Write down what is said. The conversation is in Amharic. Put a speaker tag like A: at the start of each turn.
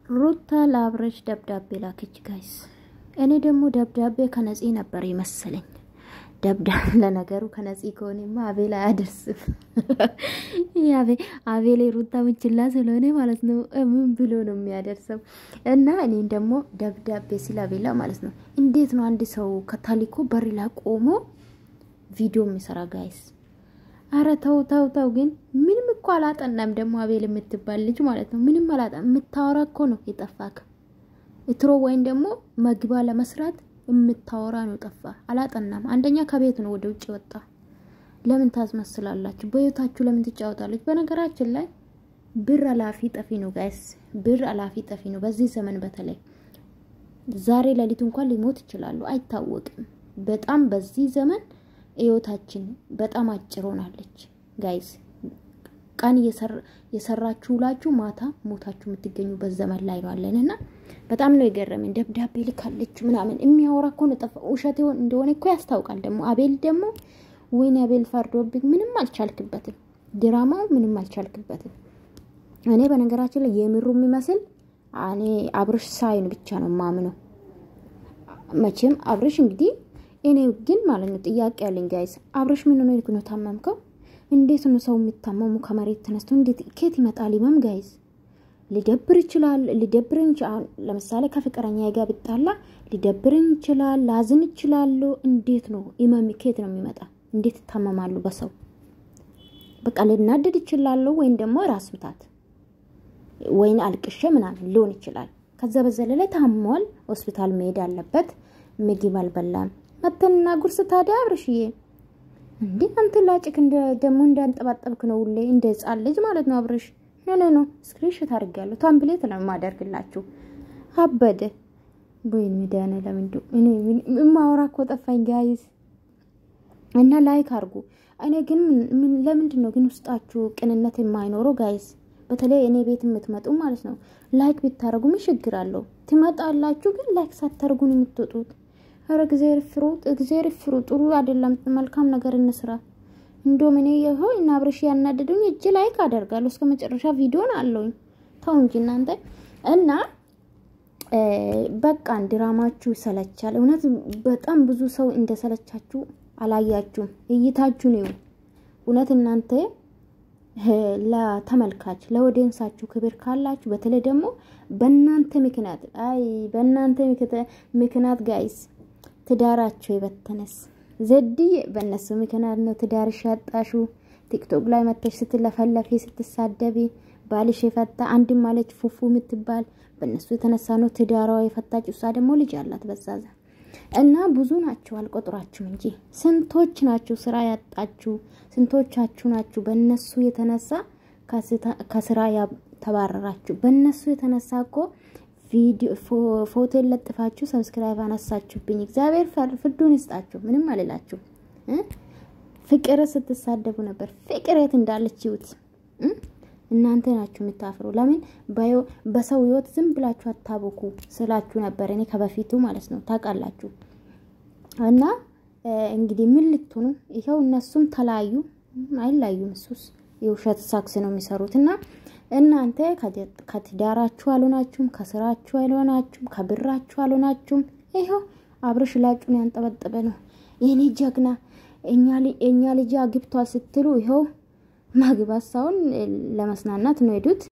A: ሩታ ለአብረሽ ደብዳቤ ላከች ጋይስ። እኔ ደግሞ ደብዳቤ ከነፂ ነበር ይመስለኝ። ደብዳቤ ለነገሩ ከነፂ ከሆነማ አቤል አያደርስም። አቤል ሩታ ምችላ ስለሆነ ማለት ነው ምን ብሎ ነው የሚያደርሰው? እና እኔን ደግሞ ደብዳቤ ሲል አቤላ ማለት ነው እንዴት ነው አንድ ሰው ከታሊኮ በር ላይ ቆሞ ቪዲዮ የሚሰራ ጋይስ? አረ ተው ግን ምንም እኮ አላጠናም። ደግሞ አቤል የምትባል ልጅ ማለት ነው ምንም አላጠናም። የምታወራ እኮ ነው የጠፋክ እትሮ ወይን ደግሞ መግባ ለመስራት የምታወራ ነው ጠፋ። አላጠናም። አንደኛ ከቤት ነው ወደ ውጭ ወጣ። ለምን ታስመስላላችሁ? በህይወታችሁ ለምን ትጫወታላችሁ? በነገራችን ላይ ብር አላፊ ጠፊ ነው ጋይስ። ብር አላፊ ጠፊ ነው በዚህ ዘመን። በተለይ ዛሬ ለሊት እንኳን ሊሞት ይችላል አይታወቅም። በጣም በዚህ ዘመን ህይወታችን በጣም አጭር ሆናለች ጋይስ። ቀን የሰራችሁላችሁ ማታ ሞታችሁ የምትገኙበት ዘመን ላይ ነው አለንና በጣም ነው የገረመኝ። ደብዳቤ ልካለች ምናምን የሚያወራ እኮ ነው ጠፋ። ውሸት ይሆን እንደሆነ እኮ ያስታውቃል። ደግሞ አቤል ደግሞ ወይኔ አቤል ፈርዶብኝ ምንም አልቻልክበትም። ድራማው ምንም አልቻልክበትም። እኔ በነገራችን ላይ የምሩ የሚመስል እኔ አብርሽ ሳይን ብቻ ነው ማምነው። መቼም አብርሽ እንግዲህ እኔ ግን ማለት ነው ጥያቄ ያለኝ ጋይስ፣ አብርሽ ምን ነው ይልኩ ነው ታመምከው? እንዴት ነው ሰው የሚታመሙ ከመሬት ተነስቶ እንዴት ከት ይመጣል ይመም ጋይስ? ሊደብር ይችላል። ለምሳሌ ከፍቅረኛ ጋር ብጣላ ሊደብርን ይችላል፣ ላዝን ይችላል። እንዴት ነው ኢማም ከት ነው የሚመጣ? እንዴት ታመማሉ በሰው? በቃ ልናደድ ይችላል ወይን ደግሞ ራስ ምታት ወይን አልቅሼ ምናምን ሊሆን ይችላል። ከዛ በዘለለ ታሟል ሆስፒታል መሄድ አለበት። ምግብ አልበላም መተና ጉርስ ታዲያ አብርሽዬ እንዴ አንተ ላጭክ እንደ ደሞ እንዳንጠባጠብክ ነው ሁሌ እንደ ጻል ልጅ ማለት ነው አብርሽ። ኖ ስክሪንሾት አድርጋለሁ ታምፕሌት ነው ማደርግላችሁ። አበደ ወይን ሚዳነ ለምንዱ እኔ ማውራ እኮ ጠፋኝ ጋይስ። እና ላይክ አርጉ። እኔ ግን ለምንድን ነው ግን ውስጣችሁ ቅንነት የማይኖረው ጋይስ? በተለይ እኔ ቤት የምትመጡ ማለት ነው ላይክ ቢታረጉ ምን ችግር አለው? ትመጣላችሁ ግን ላይክ ሳታርጉ ነው የምትወጡት። አረ እግዚአብሔር ፍሩ ጥሩ አይደለም። መልካም ነገር እንስራ። እንደውም እኔ ይሄው እና አብርሽ ያናደዱኝ እጅ ላይክ አደርጋለሁ እስከ መጨረሻ ቪዲዮን አለውኝ። ተው እንጂ እናንተ እና በቃ ድራማችሁ ሰለቻለ። እውነት በጣም ብዙ ሰው እንደሰለቻችሁ አላያችሁም። እይታችሁ ነው እውነት። እናንተ ለተመልካች ለኦዲየንሳችሁ ክብር ካላችሁ በተለይ ደግሞ በእናንተ ምክንያት ጋይስ ትዳራችሁ ይበተነስ። ዘድዬ በእነሱ ምክንያት ነው ትዳርሽ ያጣሹ። ቲክቶክ ላይ መተሽ ስትለፈለፊ ስትሳደቢ ባልሽ የፈታ አንድ ማለች ፉፉ የምትባል በእነሱ የተነሳ ነው ትዳሯ የፈታች። እሷ ደግሞ ልጅ አላት በዛዛ እና ብዙ ናቸው አልቆጥራችሁም እንጂ ስንቶች ናቸው ስራ ያጣችሁ? ስንቶቻችሁ ናችሁ በእነሱ የተነሳ ከስራ ተባረራችሁ? በእነሱ የተነሳ እኮ ቪዲዮ ፎቶ ለጥፋችሁ ሰብስክራይብ አነሳችሁብኝ። እግዚአብሔር ፍርዱን ይስጣችሁ። ምንም አልላችሁ። ፍቅር ስትሳደቡ ነበር። ፍቅር የት እንዳለች ይውት እናንተ ናችሁ የምታፍሩ። ለምን በሰው ህይወት ዝም ብላችሁ አታቦኩ ስላችሁ ነበር እኔ ከበፊቱ ማለት ነው ታውቃላችሁ። እና እንግዲህ ምን ልትሆኑ ይሄው እነሱም ተላዩ አይላዩም። እሱስ የውሸት ሳክስ ነው የሚሰሩትና እናንተ ከትዳራችሁ አልሆናችሁም፣ ከስራችሁ አልሆናችሁም፣ ከብራችሁ አልሆናችሁም። ይሄው አብርሽ ላጩን ያንጠበጠበ ነው የኔ ጀግና። እኛ ልጅ አግብቷል ስትሉ ይሄው ማግባሳውን ለመስናናት ነው ሄዱት።